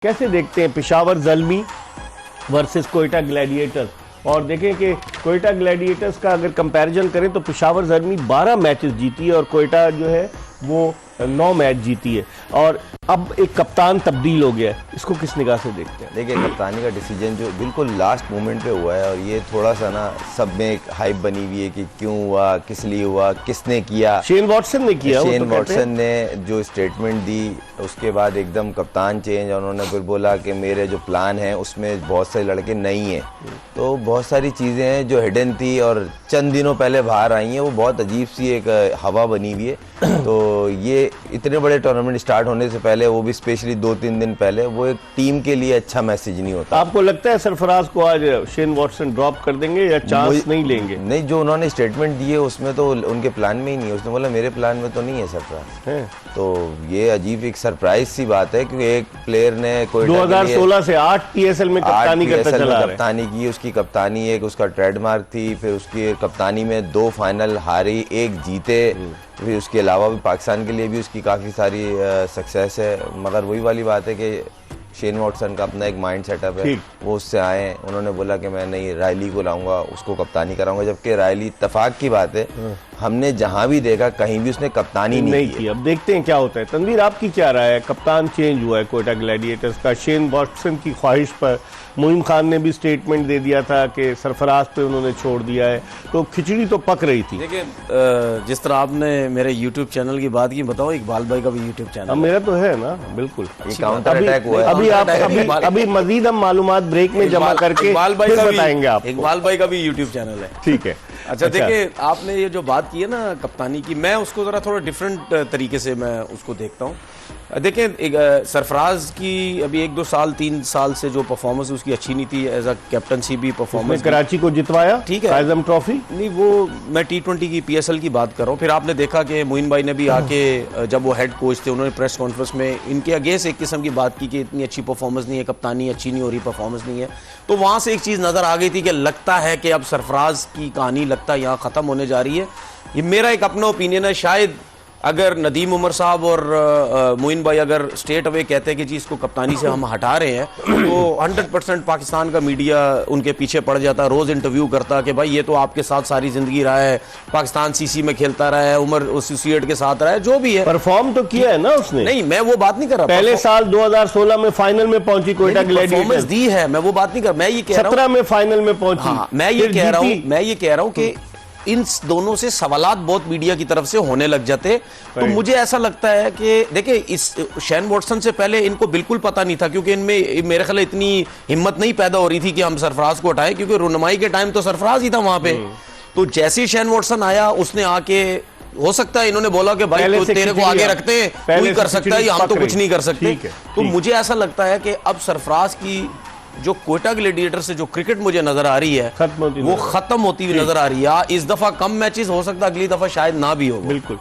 कैसे देखते हैं पेशावर ज़ल्मी वर्सेस कोयटा ग्लैडिएटर्स? और देखें कि कोयटा ग्लैडिएटर्स का अगर कंपैरिजन करें तो पेशावर ज़ल्मी 12 मैचेस जीती है और कोयटा जो है वो 9 मैच जीती है, और अब एक कप्तान तब्दील हो गया है। इसको किस निगाह से देखते हैं? देखिए, कप्तानी का डिसीजन जो बिल्कुल लास्ट मोमेंट पे हुआ है, और ये थोड़ा सा ना सब में एक हाइप बनी हुई है कि क्यों हुआ, किस लिए हुआ, किसने किया। शेन वॉटसन ने किया। शेन वॉटसन ने जो स्टेटमेंट दी, उसके बाद एकदम कप्तान चेंज, और उन्होंने फिर बोला कि मेरे जो प्लान है उसमें बहुत से लड़के नहीं हैं। तो बहुत सारी चीज़ें हैं जो हिडन थी और चंद दिनों पहले बाहर आई हैं, वो बहुत अजीब सी एक हवा बनी हुई है। तो ये इतने बड़े टूर्नामेंट स्टार्ट होने से पहले, वो भी स्पेशली 2-3 दिन पहले, वो एक टीम के लिए अच्छा मैसेज नहीं होता। आपको लगता है सरफराज को आज शेन वॉटसन ड्रॉप कर देंगे या चांस नहीं लेंगे? नहीं, जो उन्होंने स्टेटमेंट दिए उसमें तो उनके प्लान में ही नहीं है। उसने बोला मेरे प्लान में तो नहीं है सरफराज। तो ये अजीब एक सरप्राइज सी बात है, क्योंकि एक प्लेयर ने 2016 से 8 पीएसएल में कप्तानी करता चला रहा है। कप्तानी की, उसकी कप्तानी एक उसका ट्रेडमार्क थी। फिर उसकी कप्तानी में 2 फाइनल हारी, 1 जीते। फिर उसके अलावा भी पाकिस्तान के लिए भी उसकी काफ़ी सारी सक्सेस है। मगर वही वाली बात है कि शेन वॉटसन का अपना एक माइंड सेटअप है। वो उससे आए, उन्होंने बोला कि मैं नहीं, रायली को लाऊंगा, उसको कप्तानी कराऊंगा, जबकि रायली, इत्तेफाक की बात है, हमने जहां भी देखा कहीं भी उसने कप्तानी नहीं की। अब देखते हैं क्या होता है। तनवीर, आपकी क्या राय है? कप्तान चेंज हुआ है कोयटा ग्लैडिएटर्स का शेन वॉटसन की ख्वाहिश पर। मोइन खान ने भी स्टेटमेंट दे दिया था कि सरफराज पे उन्होंने छोड़ दिया है, तो खिचड़ी तो पक रही थी। देखिए, जिस तरह आपने मेरे YouTube चैनल की बात की, बताओ इकबाल भाई का भी YouTube चैनल मेरा तो है ना, बिल्कुल। काउंटर अटैक हुआ है। अभी मजीद हम मालूमात ब्रेक में जमा करके फिर बताएंगे आप। इकबाल भाई का भी YouTube चैनल है। ठीक है। अच्छा, देखिए, आपने ये जो बात की है ना कप्तानी की, मैं उसको जरा थोड़ा डिफरेंट तरीके से मैं उसको देखता हूँ। देखिए, सरफराज की अभी 1-2 साल 3 साल से जो परफॉर्मेंस उसकी अच्छी नहीं थी, एज अ कैप्टनसी भी परफॉर्मेंस। कराची को जितवाया, ठीक है, आजम ट्रॉफी। नहीं, वो मैं T20 की PSL की बात कर रहा हूँ। फिर आपने देखा कि मोइन भाई ने भी आके, जब वो हेड कोच थे, उन्होंने प्रेस कॉन्फ्रेंस में इनके अगेंस्ट एक किस्म की बात की कि इतनी अच्छी परफॉर्मेंस नहीं है, कप्तानी अच्छी नहीं हो रही, परफॉर्मेंस नहीं है। तो वहाँ से एक चीज़ नज़र आ गई थी कि लगता है कि अब सरफराज की कहानी लगता है यहाँ ख़त्म होने जा रही है। ये मेरा एक अपना ओपिनियन है। शायद अगर नदीम उमर साहब और मोइन भाई अगर स्ट्रेट अवे कहते हैं कि जी इसको कप्तानी से हम हटा रहे हैं, तो 100% पाकिस्तान का मीडिया उनके पीछे पड़ जाता, रोज़ इंटरव्यू करता कि भाई ये तो आपके साथ सारी जिंदगी रहा है, पाकिस्तान CC में खेलता रहा है, उमर एसोसिएट के साथ रहा है, जो भी है। परफॉर्म तो किया है ना उसने। नहीं, मैं वो बात नहीं कर रहा। पहले साल 2016 में फाइनल में पहुंची कोयटा ग्लैडिएटर्स, दी है, मैं वो बात नहीं कर। मैं ये कह रहा हूँ 17 में फाइनल में पहुंची। हाँ, मैं ये कह रहा हूँ कि इन दोनों से सवालात बहुत मीडिया की तरफ से होने लग जाते। तो मुझे ऐसा लगता है कि देखिए, इस शेन वॉटसन से पहले इनको बिल्कुल पता नहीं था, क्योंकि इनमें मेरे ख्याल इतनी हिम्मत नहीं पैदा हो रही थी कि हम सरफराज को हटाएं, क्योंकि रुनमाई के टाइम तो सरफराज ही था वहां पे। तो जैसे ही शेन वॉटसन आया, उसने आके, हो सकता है इन्होंने बोला कि भाई तो तेरे को आगे रखते हैं, तू ही कर सकता है, हम तो कुछ नहीं कर सकते। तो मुझे ऐसा लगता है कि अब सरफराज की जो कोयटा ग्लैडिएटर से जो क्रिकेट मुझे नजर आ रही है, वो खत्म होती हुई नजर आ रही है। इस दफा कम मैचेस हो सकता, अगली दफा शायद ना भी हो। बिल्कुल।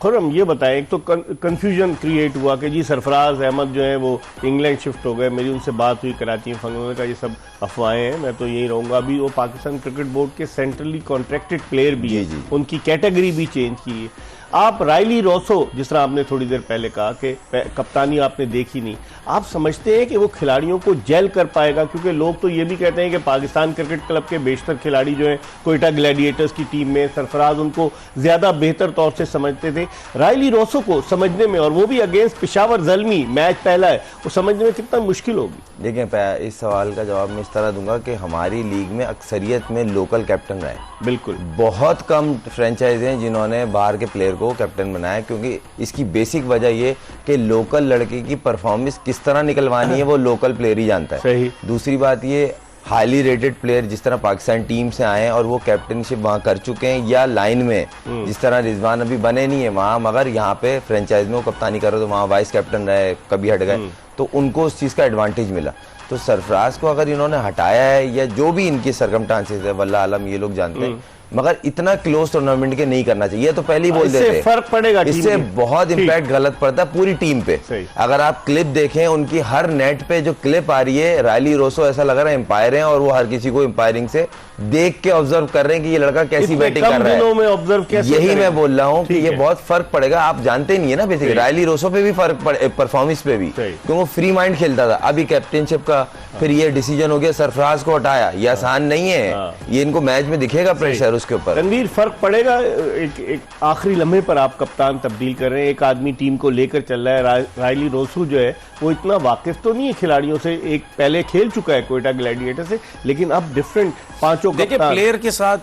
खुर्रम, ये बताएं, एक तो कंफ्यूजन क्रिएट हुआ कि जी सरफराज अहमद जो है वो इंग्लैंड शिफ्ट हो गए। मेरी उनसे बात हुई कराची में, उन्होंने कहा ये सब अफवाहें हैं, मैं तो यहीं रहूंगा। अभी वो पाकिस्तान क्रिकेट बोर्ड के सेंट्रली कॉन्ट्रैक्टेड प्लेयर भी है, उनकी कैटेगरी भी चेंज की है। आप रायली रोसो, जिस तरह आपने थोड़ी देर पहले कहा कि कप्तानी आपने देखी नहीं, आप समझते हैं कि वो खिलाड़ियों को जेल कर पाएगा? क्योंकि लोग तो ये भी कहते हैं कि पाकिस्तान क्रिकेट क्लब के बेशतर खिलाड़ी जो हैं कोयटा ग्लैडिएटर्स की टीम में, सरफराज उनको ज्यादा बेहतर तौर से समझते थे। रायली रोसो को समझने में, और वो भी अगेंस्ट पेशावर ज़ल्मी, मैच पहला है, वो समझने में कितना मुश्किल होगी? देखिए, इस सवाल का जवाब मैं इस तरह दूंगा कि हमारी लीग में अक्सरियत में लोकल कैप्टन रहे। बिल्कुल। बहुत कम फ्रेंचाइज हैं जिन्होंने बाहर के प्लेयर को कैप्टन बनाया, क्योंकि इसकी बेसिक वजह ये कि लोकल लड़के की परफॉर्मेंस किस तरह निकलवानी है वो लोकल प्लेयर ही जानता है। सही। दूसरी बात ये, हाईली रेटेड प्लेयर जिस तरह पाकिस्तान टीम से आए हैं और वो कैप्टनशिप वहाँ कर चुके हैं, या लाइन में जिस तरह रिजवान अभी बने नहीं है वहाँ, मगर यहाँ पे फ्रेंचाइज में वो कप्तानी करो तो वहाँ वाइस कैप्टन रहे, कभी हट गए, तो उनको उस चीज़ का एडवांटेज मिला। तो सरफराज को अगर इन्होंने हटाया है, या जो भी इनकी सर्कमस्टांसेस है, वल्लाह आलम, ये लोग जानते हैं, मगर इतना क्लोज टूर्नामेंट के नहीं करना चाहिए। ये तो पहले ही बोल देते हैं, फर्क पड़ेगा, इससे बहुत इम्पैक्ट गलत पड़ता है पूरी टीम पे। अगर आप क्लिप देखें, उनकी हर नेट पे जो क्लिप आ रही है, रायली रोसो ऐसा लग रहा है एम्पायर है, और वो हर किसी को एम्पायरिंग से देख के ऑब्जर्व कर रहे हैं कि ये लड़का कैसी इतने बैटिंग कम कर रहा दिनों में है। ऑब्जर्व कैसे यही करेंगे? मैं बोल रहा हूँ कि ठीक ये है। बहुत फर्क पड़ेगा। आप जानते नहीं है ना बेसिकली, रायली रोसो पे भी फर्क पड़े, परफॉर्मेंस पे भी, सही। क्योंकि वो फ्री माइंड खेलता था। अभी कैप्टनशिप का फिर ये डिसीजन हो गया, सरफराज को हटाया, ये आसान नहीं है। ये इनको मैच में दिखेगा प्रेशर उसके ऊपर। रणवीर, फर्क पड़ेगा? एक आखिरी लम्हे पर आप कप्तान तब्दील कर रहे हैं, एक आदमी टीम को लेकर चल रहा है। रायली रोसू जो है वो इतना वाकिफ तो नहीं है खिलाड़ियों से, एक पहले खेल चुका है कोयटा ग्लैडिएटर से, लेकिन अब डिफरेंट पांचों देखिए कप्तान।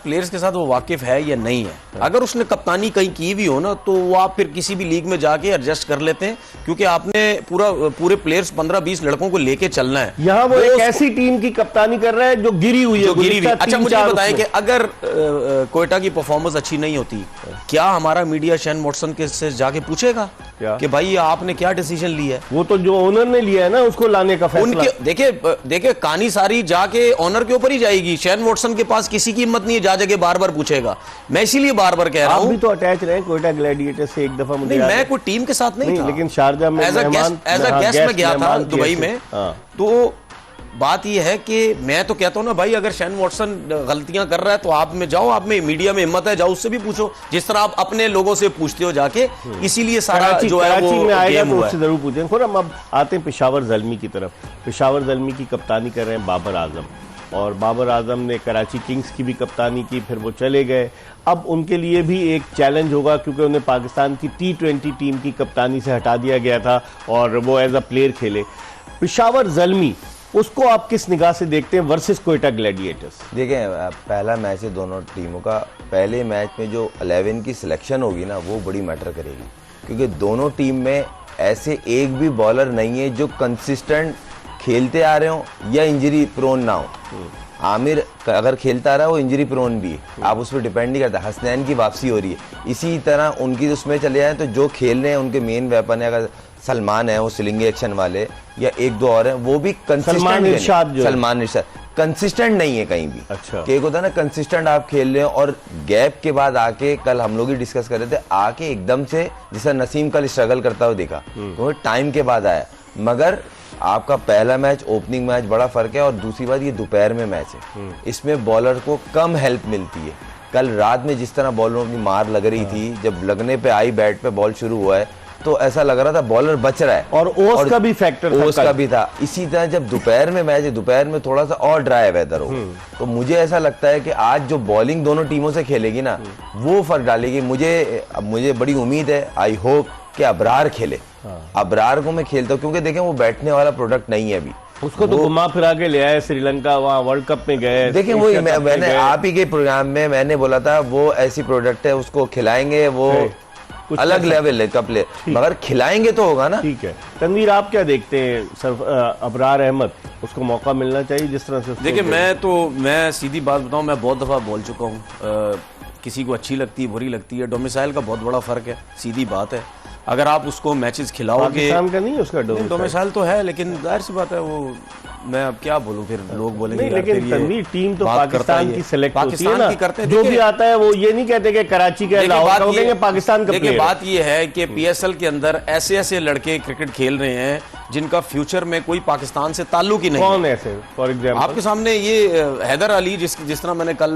प्लेयर्स के साथ वो वाकिफ है या नहीं है। अगर उसने कप्तानी कहीं की भी हो ना, तो वो आप फिर किसी भी लीग में जाके एडजस्ट कर लेते हैं, क्योंकि आपने पूरे प्लेयर्स 15-20 लड़कों को लेके चलना है। यहाँ वो एक ऐसी टीम की कप्तानी कर रहा है जो गिरी हुई है, जो गिरी हुई। गुज़िश्ता अच्छा, मुझे 3-4 बताएं कि उसमें। अगर कोयटा की परफॉर्मेंस अच्छी नहीं होती, क्या हमारा मीडिया शेन वॉटसन के से जाके पूछेगा क्या? कि भाई आपने क्या डिसीजन लिया है? वो तो जो ओनर ने लिया है ना, उसको लाने का फैसला। उनके देखिए कहानी सारी जाके ऑनर के ऊपर ही जाएगी। शेन वॉटसन के पास किसी की हिम्मत नहीं है जा जाके बार बार पूछेगा। मैं इसीलिए बार बार कह रहा आप हूं, भी तो अटैच रहे कोयटा ग्लैडिएटर से एक दफा, मुझे नहीं याद है। मैं कोई टीम के साथ नहीं था, लेकिन शारजा में एज अ गेस्ट में गया था दुबई में। हाँ। तो बात यह है कि मैं तो कहता हूं ना भाई, अगर शेन वॉटसन गलतियां कर रहा है तो आप में जाओ, आप में मीडिया में हिम्मत है, जाओ उससे भी पूछो, जिस तरह आप अपने लोगों से पूछते हो जाके। इसीलिए सारा जो है वो में आएगा गेम तो हुआ उससे है। जरूर पूछेंगे। फिर हम अब आते हैं पेशावर ज़ल्मी की तरफ। पेशावर ज़ल्मी की कप्तानी कर रहे हैं बाबर आजम, और बाबर आजम ने कराची किंग्स की भी कप्तानी की, फिर वो चले गए। अब उनके लिए भी एक चैलेंज होगा, क्योंकि उन्हें पाकिस्तान की T20 टीम की कप्तानी से हटा दिया गया था और वो एज अ प्लेयर खेले। पेशावर ज़ल्मी, उसको आप किस निगाह से देखते हैं वर्सेस कोयटा ग्लैडिएटर्स? देखिए, पहला मैच है दोनों टीमों का। पहले मैच में जो 11 की सिलेक्शन होगी ना, वो बड़ी मैटर करेगी, क्योंकि दोनों टीम में ऐसे एक भी बॉलर नहीं है जो कंसिस्टेंट खेलते आ रहे हो या इंजरी प्रोन ना हो। आमिर अगर खेलता रहा, वो इंजरी प्रोन भी है, आप उस पर डिपेंड नहीं करता। हसनैन की वापसी हो रही है, इसी तरह उनकी उसमें चले जाए तो जो खेल रहे हैं उनके मेन वेपन है। अगर सलमान है वो स्लिंग एक्शन वाले, या एक दो और हैं, वो भी सलमान इरशाद कंसिस्टेंट नहीं है कहीं भी। अच्छा। कि एक होता है ना कंसिस्टेंट आप खेल रहे हो, और गैप के बाद आके, कल हम लोग ही डिस्कस कर रहे थे, आके एकदम से जैसा नसीम कल स्ट्रगल करता हुआ देखा, वो टाइम के बाद आया। मगर आपका पहला मैच, ओपनिंग मैच बड़ा फर्क है, और दूसरी बात ये दोपहर में मैच है, इसमें बॉलर को कम हेल्प मिलती है। कल रात में जिस तरह बॉलरों की मार लग रही थी, जब लगने पे आई बैट पे बॉल शुरू हुआ है, तो ऐसा लग रहा था बॉलर बच रहा है, और ओस का भी फैक्टर था, ओस का भी था। इसी तरह जब दोपहर में मैच है, दोपहर में थोड़ा सा और ड्राई वेदर हो, तो मुझे ऐसा लगता है कि आज जो बॉलिंग दोनों टीमों से खेलेगी ना, वो फर्क डालेगी। मुझे बड़ी उम्मीद है, आई होप कि अबरार खेले। अबरार को मैं खेलता हूँ, क्योंकि देखें वो बैठने वाला प्रोडक्ट नहीं है अभी। उसको तो घुमा फिरा के ले आए श्रीलंका, वहाँ वर्ल्ड कप में गए। देखिए वो मैंने आप ही के प्रोग्राम में मैंने बोला था, वो ऐसी प्रोडक्ट है, उसको खिलाएंगे, वो अलग लेवल है का प्लेयर, मगर खिलाएंगे तो होगा ना। ठीक है तनवीर, आप क्या देखते हैं? अबरार अहमद, उसको मौका मिलना चाहिए जिस तरह से? देखिए मैं सीधी बात बताऊं, मैं बहुत दफा बोल चुका हूं, किसी को अच्छी लगती है, बुरी लगती है, डोमिसाइल का बहुत बड़ा फर्क है, सीधी बात है। अगर आप उसको मैचेस खिलाओगे, पाकिस्तान का नहीं है उसका डोमिसाइल तो है, लेकिन जाहिर सी बात है, वो मैं अब क्या बोलूं, फिर लोग बोलेंगे नहीं, लेकिन तनवीर टीम तो पाकिस्तान की सेलेक्ट होती है ना, करते जो भी आता है वो ये नहीं कहते कि कराची का, लाहौर का, वो कहेंगे पाकिस्तान का प्लेयर। बात ये है कि पीएसएल के अंदर ऐसे ऐसे लड़के क्रिकेट खेल रहे हैं जिनका फ्यूचर में कोई पाकिस्तान से ताल्लुक ही नहीं। कौन है ऐसे? फॉर एग्जांपल आपके सामने ये हैदर अली, जिस तरह मैंने कल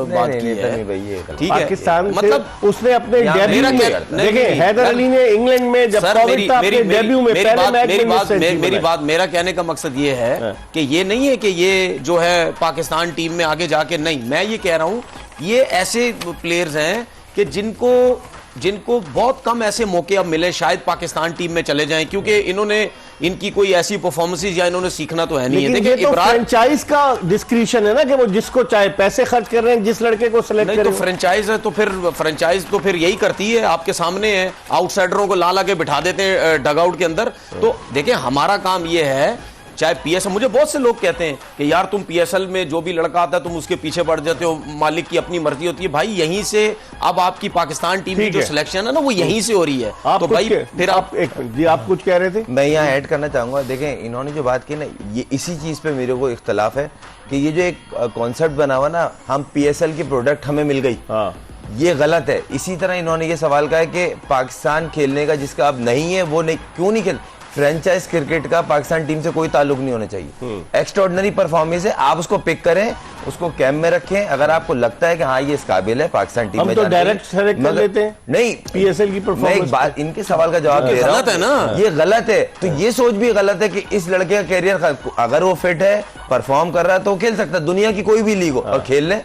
बात की है, ठीक है, पाकिस्तान मतलब उसने अपने डेब्यू में, देखिए हैदर अली ने इंग्लैंड में जब कोविड था, अपने डेब्यू में पहले मैच में, मेरा कहने का मकसद ये है कि ये नहीं है कि ये जो है पाकिस्तान टीम में आगे जाके, नहीं, मैं ये कह रहा हूं ये ऐसे प्लेयर्स हैं कि जिनको बहुत कम ऐसे मौके अब मिले, शायद पाकिस्तान टीम में चले जाएं, क्योंकि इनकी कोई ऐसी परफॉर्मेंसेस या इन्होंने सीखना तो है नहीं है। देखिए तो फ्रेंचाइज का डिस्क्रिप्शन है ना, कि वो जिसको चाहे पैसे खर्च कर रहे हैं, जिस लड़के को सिलेक्ट करें। तो फ्रेंचाइज है, तो फिर फ्रेंचाइज तो फिर यही करती है, आपके सामने है, आउटसाइडरों को ला के बिठा देते हैं डगआउट के अंदर। तो देखिए हमारा काम ये है, चाहे पीएसएल, मुझे बहुत से लोग कहते हैं कि यार तुम पीएसएल में जो भी लड़का आता है तुम उसके पीछे पड़ जाते हो, मालिक की अपनी मर्जी होती है। भाई यहीं से अब आपकी पाकिस्तान टीम की जो सिलेक्शन है ना, वो यहीं से हो रही है। तो भाई फिर आप एक मिनट जी, आप कुछ कह रहे थे? मैं यहाँ ऐड करना चाहूंगा। देखें इन्होंने जो बात की ना, ये इसी चीज पे मेरे को इख्तलाफ है कि ये जो एक कॉन्सेप्ट बना हुआ ना, हम पीएसएल की प्रोडक्ट हमें मिल गई, ये गलत है। इसी तरह इन्होंने ये सवाल कहा है कि पाकिस्तान खेलने का जिसका अब नहीं है, वो नहीं, क्यों नहीं खेल, फ्रेंचाइज क्रिकेट का पाकिस्तान टीम से कोई ताल्लुक नहीं होना चाहिए। एक्स्ट्राऑर्डिनरी परफॉर्मेंस है, आप उसको पिक करें, उसको कैंप में रखें, अगर आपको लगता है कि हाँ ये इस काबिल है पाकिस्तान टीम में तो जाने के लिए, डायरेक्ट सेलेक्ट कर लेते हैं नहीं पीएसएल की मैं परफॉर्मेंस एक बात इनके सवाल का जवाब दे रहा गलत है ना। हूं, ये गलत है। तो ये सोच भी गलत है कि इस लड़के का कैरियर अगर वो फिट है, परफॉर्म कर रहा है तो वो खेल सकता है, दुनिया की कोई भी लीग हो और खेल ले।